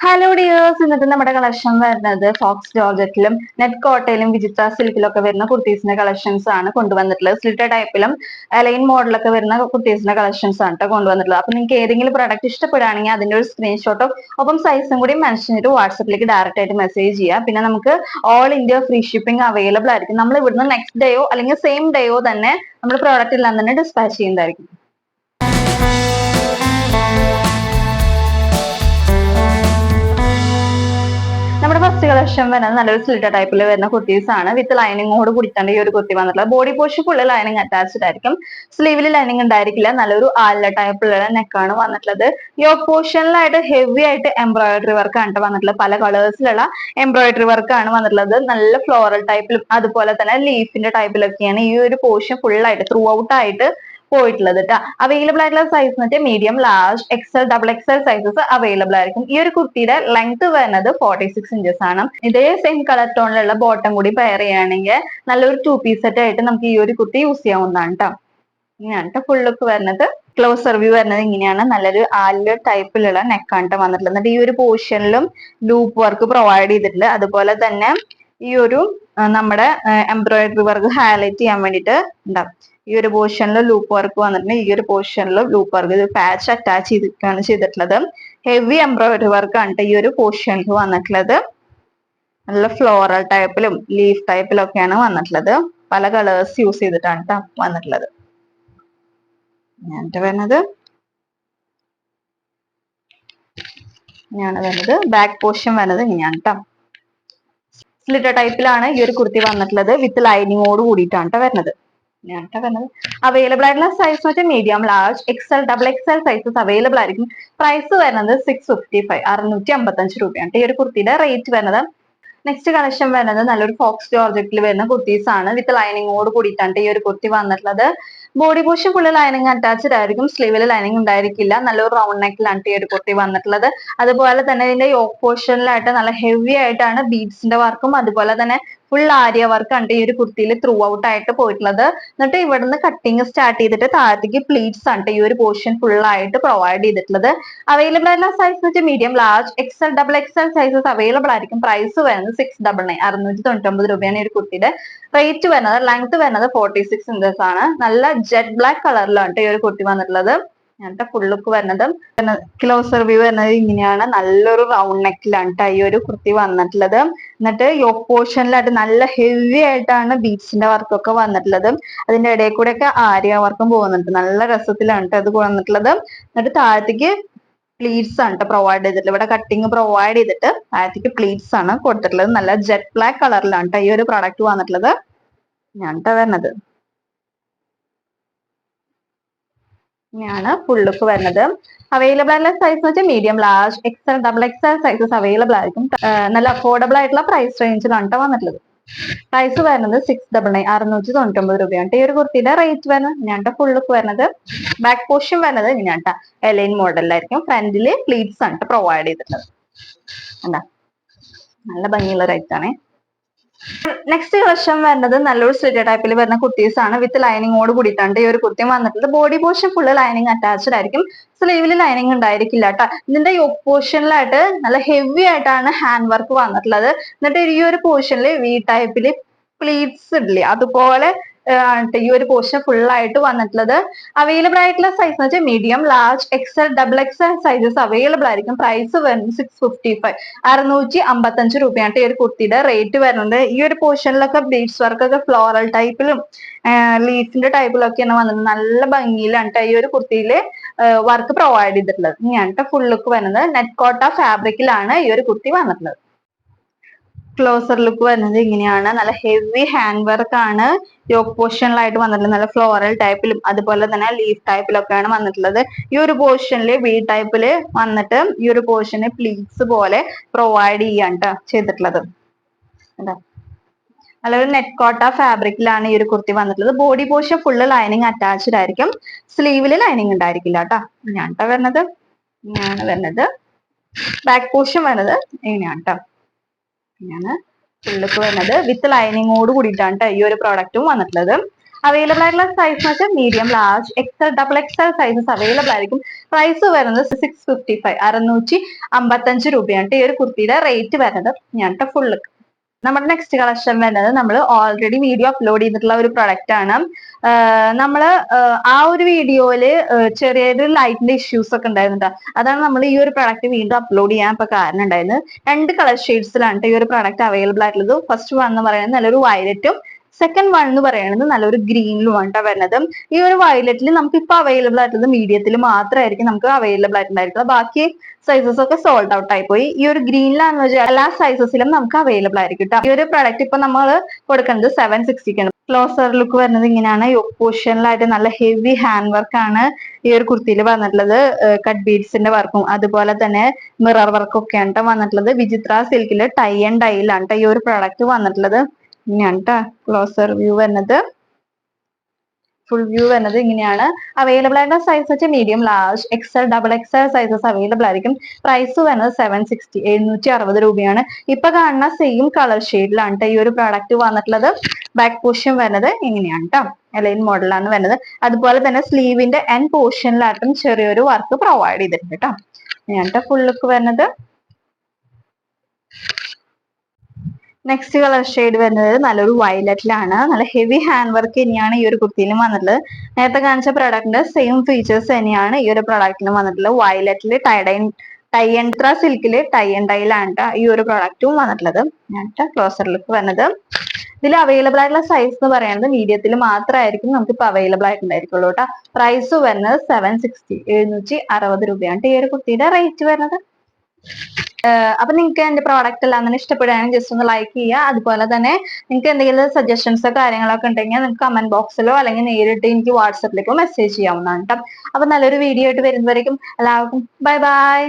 Hello dears, ഇന്നത്തെ നമ്മുടെ collection വരുന്നത് ഫോക്സ് ജോർജറ്റിലും നെറ്റ് കോട്ടയിലും വിചിത്ര സിൽക്കിലും ഒക്കെ വരുന്ന കുർത്തീസിന്റെ കളക്ഷൻസ് ആണ് കൊണ്ടുവന്നിട്ടുള്ളത്. സ്ലിറ്റഡ് ടൈപ്പിലും ലൈൻ മോഡലൊക്കെ വരുന്ന കുർത്തീസിന്റെ കളക്ഷൻസ് ആണ് കേട്ടോ കൊണ്ടുവന്നിട്ടുള്ളത്. അപ്പൊ നിങ്ങൾക്ക് ഏതെങ്കിലും പ്രൊഡക്റ്റ് ഇഷ്ടപ്പെടുകയാണെങ്കിൽ അതിന്റെ ഒരു സ്ക്രീൻഷോട്ടോ ഒപ്പം സൈസും കൂടി മെൻഷൻ ചെയ്തിട്ട് വാട്സപ്പിലേക്ക് ഡയറക്റ്റ് ആയിട്ട് മെസ്സേജ് ചെയ്യുക. പിന്നെ നമുക്ക് all India free shipping available ആയിരിക്കും. നമ്മൾ ഇവിടുന്ന് നെക്സ്റ്റ് ഡേയോ അല്ലെങ്കിൽ സെയിം ഡേയോ തന്നെ നമ്മൾ പ്രോഡക്റ്റ് എല്ലാം തന്നെ ഡിസ്പാച്ച് ചെയ്യുന്നതായിരിക്കും. നമ്മുടെ ഫസ്റ്റ് കളക്ഷൻ വരുന്നത് നല്ലൊരു സ്ലിറ്റർ ടൈപ്പിൽ വരുന്ന കുർത്തീസ് ആണ്. വിത്ത് ലൈനിങ്ങോട് കൂടിയിട്ടാണ് ഈ ഒരു കുർത്തി വന്നിട്ടുള്ളത്. Body portion full lining attached ആയിരിക്കും. സ്ലീവിൽ ലൈനിങ് ഉണ്ടായിരിക്കില്ല. നല്ലൊരു ആലില ടൈപ്പിലുള്ള നെക്കാണ് വന്നിട്ടുള്ളത്. യോക്ക് പോർഷനിലായിട്ട് ഹെവി ആയിട്ട് എംബ്രോയിഡറി വർക്ക് ആണ് വന്നിട്ടുള്ളത്. പല കളേഴ്സിലുള്ള എംബ്രോയിഡറി വർക്ക് ആണ് വന്നിട്ടുള്ളത്. നല്ല ഫ്ലോറൽ ടൈപ്പിലും അതുപോലെ തന്നെ ലീഫിന്റെ ടൈപ്പിലൊക്കെയാണ് ഈ ഒരു പോർഷൻ ഫുൾ ആയിട്ട് ത്രൂ ഔട്ട് ആയിട്ട് പോയിട്ടുള്ളത് കേട്ടോ. അവൈലബിൾ ആയിട്ടുള്ള സൈസ് എന്നിട്ട് medium, large, XL, double XL sizes available ആയിരിക്കും. ഈ ഒരു കുർത്തിയുടെ ലെങ്ത് വരുന്നത് 46 ഇഞ്ചസ് ആണ്. ഇതേ സെയിം കളർ ടോണിലുള്ള ബോട്ടം കൂടി പെയർ ചെയ്യുകയാണെങ്കിൽ നല്ലൊരു 2 പീസ് സെറ്റ് ആയിട്ട് നമുക്ക് ഈ ഒരു കുർത്തി യൂസ് ചെയ്യാവുന്നതാണ് കേട്ടോ. ഇങ്ങനെയാണ് കേട്ടോ ഫുൾ ലുക്ക് വരുന്നത്. ക്ലോസർ വ്യൂ വരുന്നത് ഇങ്ങനെയാണ്. നല്ലൊരു ആലിയ ടൈപ്പിലുള്ള നെക്കാണ് വന്നിട്ടുള്ളത്. എന്നിട്ട് ഈ ഒരു പോർഷനിലും ലൂപ്പ് വർക്ക് പ്രൊവൈഡ് ചെയ്തിട്ടുണ്ട്. അതുപോലെ തന്നെ ഈ ഒരു നമ്മുടെ എംബ്രോയിഡറി വർക്ക് ഹൈലൈറ്റ് ചെയ്യാൻ വേണ്ടിയിട്ട് ഉണ്ടാവും. ഈ ഒരു പോർഷനിൽ ലൂപ്പ് വർക്ക് വന്നിട്ടുണ്ട്. ഈ ഒരു പോർഷനിൽ ലൂപ്പ് വർക്ക് ഇത് പാച്ച് അറ്റാച്ച് ചെയ്തിട്ടാണ് ചെയ്തിട്ടുള്ളത്. ഹെവി എംബ്രോയിഡറി വർക്ക് ആണ് ഈ ഒരു പോർഷനിൽ വന്നിട്ടുള്ളത്. നല്ല ഫ്ലോറൽ ടൈപ്പിലും ലീഫ് ടൈപ്പിലും ഒക്കെയാണ് വന്നിട്ടുള്ളത്. പല കളേഴ്സ് യൂസ് ചെയ്തിട്ടാണ് കേട്ടോ വന്നിട്ടുള്ളത്. വരുന്നത് ബാക്ക് പോർഷൻ വരുന്നത് ഇങ്ങനെയാണ് കേട്ടോ. സ്ലിറ്റർ ടൈപ്പിലാണ് ഈ ഒരു കുർത്തി വന്നിട്ടുള്ളത്. വിത്ത് ലൈനിങ്ങോട് കൂടിയിട്ടാണ് കേട്ടോ വരുന്നത്. അവൈലബിൾ ആയിട്ടുള്ള സൈസ് വെച്ചാൽ medium, large, XL, double XL sizes available ആയിരിക്കും. പ്രൈസ് വരുന്നത് 655 655 രൂപയാണ്. ഈ ഒരു കുർത്തിയുടെ റേറ്റ് വരുന്നത്. നെക്സ്റ്റ് കളക്ഷൻ വരുന്നത് നല്ലൊരു ഫോക്സ് ജോർജറ്റിൽ വരുന്ന കുർത്തീസ് ആണ്. വിത്ത് ലൈനിങ്ങോട് കൂടിയിട്ടാണ് ഈ ഒരു കുർത്തി വന്നിട്ടുള്ളത്. Body portion full lining attached ആയിരിക്കും. സ്ലീവിൽ ലൈനിങ് ഉണ്ടായിരിക്കില്ല. നല്ലൊരു റൗണ്ട് നെക്കിലാണ് ഈ ഒരു കുർത്തി വന്നിട്ടുള്ളത്. അതുപോലെ തന്നെ ഇതിന്റെ യോക്ക് പോർഷനിലായിട്ട് നല്ല ഹെവി ആയിട്ടാണ് ബീഡ്സിന്റെ വർക്കും അതുപോലെ തന്നെ ഫുൾ ആര്യ വർക്ക് ആണ് ഈ ഒരു കുർത്തിയിൽ ത്രൂ ഔട്ട് ആയിട്ട് പോയിട്ടുള്ളത്. എന്നിട്ട് ഇവിടുന്ന് കട്ടിങ് സ്റ്റാർട്ട് ചെയ്തിട്ട് താഴത്തേക്ക് പ്ലീറ്റ്സ് ആണ് ഈ ഒരു പോർഷൻ ഫുൾ ആയിട്ട് പ്രൊവൈഡ് ചെയ്തിട്ടുള്ളത്. അവൈലബിൾ ആയിട്ടുള്ള സൈസ് വെച്ച് medium, large, XL, double XL sizes available ആയിരിക്കും. പ്രൈസ് വരുന്നത് 699 699 രൂപയാണ് ഈ ഒരു കുർത്തിയുടെ റേറ്റ് വരുന്നത്. ലെങ്ത് വരുന്നത് 46 ഇഞ്ചസ് ആണ്. നല്ല ജെറ്റ് ബ്ലാക്ക് കളറിലാണ് ഈ ഒരു കുർത്തി വന്നിട്ടുള്ളത്. അങ്ങനത്തെ ഫുൾ ലുക്ക് വരുന്നത്. ക്ലോസർ വ്യൂ വരുന്നത് ഇങ്ങനെയാണ്. നല്ലൊരു റൗണ്ട് നെക്കിലാണ് ഈ ഒരു കുർത്തി വന്നിട്ടുള്ളത്. എന്നിട്ട് യോക്ക് പോർഷനിലായിട്ട് നല്ല ഹെവി ആയിട്ടാണ് ബീഡ്സിന്റെ വർക്കൊക്കെ വന്നിട്ടുള്ളത്. അതിന്റെ ഇടയിൽ കൂടെ ഒക്കെ ആര്യ വർക്കും പോകുന്നുണ്ട്. നല്ല രസത്തിലാണ് അത് വന്നിട്ടുള്ളത്. എന്നിട്ട് താഴത്തേക്ക് പ്ലീറ്റ്സ് ആണ് പ്രൊവൈഡ് ചെയ്തിട്ടുള്ളത്. ഇവിടെ കട്ടിങ് പ്രൊവൈഡ് ചെയ്തിട്ട് താഴത്തേക്ക് പ്ലീറ്റ്സ് ആണ് കൊടുത്തിട്ടുള്ളത്. നല്ല ജെറ്റ് ബ്ലാക്ക് കളറിലാണ് ഈ ഒരു പ്രൊഡക്റ്റ് വന്നിട്ടുള്ളത്. വരുന്നത് ഇങ്ങനെയാണ് ഫുൾ ലുക്ക് വരുന്നത്. അവൈലബിൾ ആയിട്ടുള്ള സൈസ് വെച്ചാൽ medium, large, XL, double XL sizes available ആയിരിക്കും. നല്ല അഫോർഡബിൾ ആയിട്ടുള്ള പ്രൈസ് റേഞ്ചിലാണ് വന്നിട്ടുള്ളത്. പ്രൈസ് വരുന്നത് 699 699 രൂപയാണ്. ഈ ഒരു കുർത്തിയുടെ റേറ്റ് വരുന്നത് ഇങ്ങനെയാണ് ഫുൾ ലുക്ക് വരുന്നത്. ബാക്ക് പോർഷൻ വരുന്നത് ഇങ്ങനെയാണ് എലൈൻ മോഡലിലായിരിക്കും. ഫ്രണ്ടില് പ്ലീറ്റ്സ് ആണ് പ്രൊവൈഡ് ചെയ്തിട്ടുള്ളത്. എന്താ നല്ല ഭംഗിയുള്ള റേറ്റ് ആണ്. നെക്സ്റ്റ് കളക്ഷൻ വരുന്നത് നല്ലൊരു സ്ലിറ്റർ ടൈപ്പിൽ വരുന്ന കുർത്തീസ് ആണ്. വിത്ത് ലൈനിങ്ങോട് കൂടിയിട്ടാണ് ഈ ഒരു കുർത്തി വന്നിട്ടുള്ളത്. Body portion full lining attached ആയിരിക്കും. സ്ലീവിൽ ലൈനിങ് ഉണ്ടായിരിക്കില്ല കേട്ടോ. ഇതിന്റെ യോക്ക് പോർഷനിലായിട്ട് നല്ല ഹെവി ആയിട്ടാണ് ഹാൻഡ് വർക്ക് വന്നിട്ടുള്ളത്. എന്നിട്ട് ഈ ഒരു പോർഷനിൽ വി ടൈപ്പില് പ്ലീറ്റ്സ് ഇല്ലേ അതുപോലെ ഈ ഒരു പോർഷൻ ഫുൾ ആയിട്ട് വന്നിട്ടുള്ളത്. അവൈലബിൾ ആയിട്ടുള്ള സൈസ് എന്ന് വെച്ചാൽ medium, large, XL, double XL sizes available ആയിരിക്കും. പ്രൈസ് വരുന്നത് 655 655 രൂപയാണ് ഈ ഒരു കുർത്തിയുടെ റേറ്റ് വരുന്നത്. ഈ ഒരു പോർഷനിലൊക്കെ ബീഡ്സ് വർക്ക് ഒക്കെ ഫ്ലോറൽ ടൈപ്പിലും ലീഫിന്റെ ടൈപ്പിലൊക്കെയാണ് വന്നത്. നല്ല ഭംഗിയിലാണ് ഈ ഒരു കുർത്തിയില് വർക്ക് പ്രൊവൈഡ് ചെയ്തിട്ടുള്ളത്. ഇങ്ങനത്തെ ഫുൾ ലുക്ക് വരുന്നത്. നെറ്റ് കോട്ട ഫാബ്രിക്കിലാണ് ഈ ഒരു കുർത്തി വന്നിട്ടുള്ളത്. ക്ലോസർ ലുക്ക് വരുന്നത് ഇങ്ങനെയാണ്. നല്ല ഹെവി ഹാൻഡ് വർക്ക് ആണ് യോക്ക് പോർഷനിലായിട്ട് വന്നിട്ടുള്ളത്. നല്ല ഫ്ലോറൽ ടൈപ്പിലും അതുപോലെ തന്നെ ലീഫ് ടൈപ്പിലൊക്കെയാണ് വന്നിട്ടുള്ളത്. ഈ ഒരു പോർഷനിൽ വി ടൈപ്പില് വന്നിട്ട് ഈ ഒരു പോർഷന് പ്ലീറ്റ്സ് പോലെ പ്രൊവൈഡ് ചെയ്യാണ് ചെയ്തിട്ടുള്ളത്. നല്ലൊരു നെറ്റ് കോട്ട ഫാബ്രിക്കിലാണ് ഈ ഒരു കുർത്തി വന്നിട്ടുള്ളത്. Body portion full lining attached ആയിരിക്കും. സ്ലീവില് ലൈനിങ് ഉണ്ടായിരിക്കില്ല കേട്ടോ. ഇങ്ങനെയാണ് വരുന്നത്. ഇങ്ങനെയാണ് വരുന്നത്. ബാക്ക് പോർഷൻ വരുന്നത് ഇങ്ങനെയാണ് കേട്ടോ. ഇങ്ങനെയാണ് ഫുൾ ലുക്ക് വരുന്നത്. വിത്ത് ലൈനിങ്ങോട് കൂടിയിട്ടാണ് ഈ ഒരു പ്രോഡക്റ്റും വന്നിട്ടുള്ളത്. അവൈലബിൾ ആയിട്ടുള്ള സൈസ് എന്ന് വെച്ചാൽ medium, large, XL, double XL sizes available ആയിരിക്കും. പ്രൈസ് വരുന്നത് 655, 655 രൂപയാണ് ഈ ഒരു കുർത്തിയുടെ റേറ്റ് വരുന്നത്. ഞാൻ ഫുള്ള് നമ്മുടെ നെക്സ്റ്റ് കളക്ഷൻ വരുന്നത് നമ്മൾ ഓൾറെഡി വീഡിയോ അപ്ലോഡ് ചെയ്തിട്ടുള്ള ഒരു പ്രൊഡക്റ്റ് ആണ്. നമ്മള് ആ ഒരു വീഡിയോയില് ചെറിയൊരു ലൈറ്റിന്റെ ഇഷ്യൂസ് ഒക്കെ ഉണ്ടായിരുന്നുണ്ട്. അതാണ് നമ്മൾ ഈ ഒരു പ്രൊഡക്റ്റ് വീണ്ടും അപ്ലോഡ് ചെയ്യാൻ ഇപ്പൊ കാരണം ഉണ്ടായിരുന്നത്. 2 കളർ ഷെയ്ഡ്സിലാണ് ഈ ഒരു പ്രൊഡക്റ്റ് അവൈലബിൾ ആയിട്ടുള്ളത്. ഫസ്റ്റ് വൺ എന്ന് പറയുന്നത് നല്ലൊരു വയലറ്റും, സെക്കൻഡ് വൺ എന്ന് പറയുന്നത് നല്ലൊരു ഗ്രീനിലുമാണ് വരുന്നത്. ഈ ഒരു വയലറ്റിൽ നമുക്ക് ഇപ്പൊ അവൈലബിൾ ആയിട്ടുള്ളത് മീഡിയത്തിൽ മാത്രമായിരിക്കും നമുക്ക് അവൈലബിൾ ആയിട്ടുണ്ടായിരിക്കുന്നത്. ബാക്കി സൈസസ് ഒക്കെ സോൾഡ് ഔട്ട് ആയി പോയി. ഈ ഒരു ഗ്രീനിലാണെന്ന് വെച്ചാൽ എല്ലാ സൈസസിലും നമുക്ക് അവൈലബിൾ ആയിരിക്കും. ഈ ഒരു പ്രൊഡക്റ്റ് ഇപ്പൊ നമ്മൾ കൊടുക്കുന്നത് 760 ക്ലോസർ ലുക്ക് വരുന്നത് ഇങ്ങനെയാണ്. യോക്ക് പോർഷനിലായിട്ട് നല്ല ഹെവി ഹാൻഡ് വർക്ക് ആണ് ഈ ഒരു കുർത്തിയിൽ വന്നിട്ടുള്ളത്. കട്ട് ബീഡ്സിന്റെ വർക്കും അതുപോലെ തന്നെ മിറർ വർക്കും ഒക്കെയാണ് വന്നിട്ടുള്ളത്. വിചിത്ര സിൽക്കില് ടൈ ആൻഡ് ഡൈയിലാണ് ഈ ഒരു പ്രൊഡക്റ്റ് വന്നിട്ടുള്ളത്. ഇങ്ങനെയാണ് ക്ലോസർ വ്യൂ വരുന്നത്. ഫുൾ വ്യൂ വരുന്നത് ഇങ്ങനെയാണ്. അവൈലബിൾ ആയിട്ടുള്ള സൈസ് വെച്ചാൽ medium, large, XL, double XL sizes available ആയിരിക്കും. പ്രൈസ് വരുന്നത് 760, 760 രൂപയാണ്. ഇപ്പൊ കാണുന്ന സെയിം കളർ ഷെയ്ഡിലാണ് ഈ ഒരു പ്രോഡക്റ്റ് വന്നിട്ടുള്ളത്. ബാക്ക് പോർഷൻ വരുന്നത് ഇങ്ങനെയാണ് കേട്ടോ. എലൈൻ മോഡലാണ് വരുന്നത്. അതുപോലെ തന്നെ സ്ലീവിന്റെ എൻഡ് പോർഷനിലായിട്ടും ചെറിയൊരു വർക്ക് പ്രൊവൈഡ് ചെയ്തിട്ടുണ്ട് കേട്ടോ. ഇങ്ങനത്തെ ഫുൾ ലുക്ക് വരുന്നത്. നെക്സ്റ്റ് കളർ ഷെയ്ഡ് വരുന്നത് നല്ലൊരു വയലറ്റിലാണ്. നല്ല ഹെവി ഹാൻഡ് വർക്ക് തന്നെയാണ് ഈ ഒരു കുർത്തിയിലും വന്നിട്ടുള്ളത്. നേരത്തെ കാണിച്ച പ്രൊഡക്റ്റിന്റെ സെയിം ഫീച്ചേഴ്സ് തന്നെയാണ് ഈ ഒരു പ്രൊഡക്റ്റിലും വന്നിട്ടുള്ളത്. വയലറ്റില് ടൈ ആൻഡ് സിൽക്കില് ടൈ ആൻഡ് ഡൈയിലാണ് ഈ ഒരു പ്രൊഡക്റ്റും വന്നിട്ടുള്ളത്. ക്ലോസർ ലുക്ക് വരുന്നത്. ഇതിൽ അവൈലബിൾ ആയിട്ടുള്ള സൈസ് എന്ന് പറയുന്നത് മീഡിയത്തിൽ മാത്രമായിരിക്കും നമുക്ക് ഇപ്പൊ അവൈലബിൾ ആയിട്ടുണ്ടായിരിക്കുള്ളൂ കേട്ടോ. പ്രൈസ് വരുന്നത് 760, 760 രൂപയാണ് ഈ ഒരു കുർത്തിയുടെ റേറ്റ് വരുന്നത്. അപ്പൊ നിങ്ങൾക്ക് എന്റെ പ്രോഡക്റ്റ് എല്ലാം തന്നെ ഇഷ്ടപ്പെടുകയാണെങ്കിൽ ജസ്റ്റ് ഒന്ന് ലൈക്ക് ചെയ്യുക. അതുപോലെ തന്നെ നിങ്ങൾക്ക് എന്തെങ്കിലും സജഷൻസോ കാര്യങ്ങളൊക്കെ ഉണ്ടെങ്കിൽ നിങ്ങൾക്ക് കമന്റ് ബോക്സിലോ അല്ലെങ്കിൽ നേരിട്ട് എനിക്ക് വാട്സപ്പിലേക്കോ മെസ്സേജ് ചെയ്യാവുന്നതാണ് കേട്ടോ. അപ്പൊ നല്ലൊരു വീഡിയോ ആയിട്ട് വരുന്നവരേക്കും എല്ലാവർക്കും ബൈ ബൈ.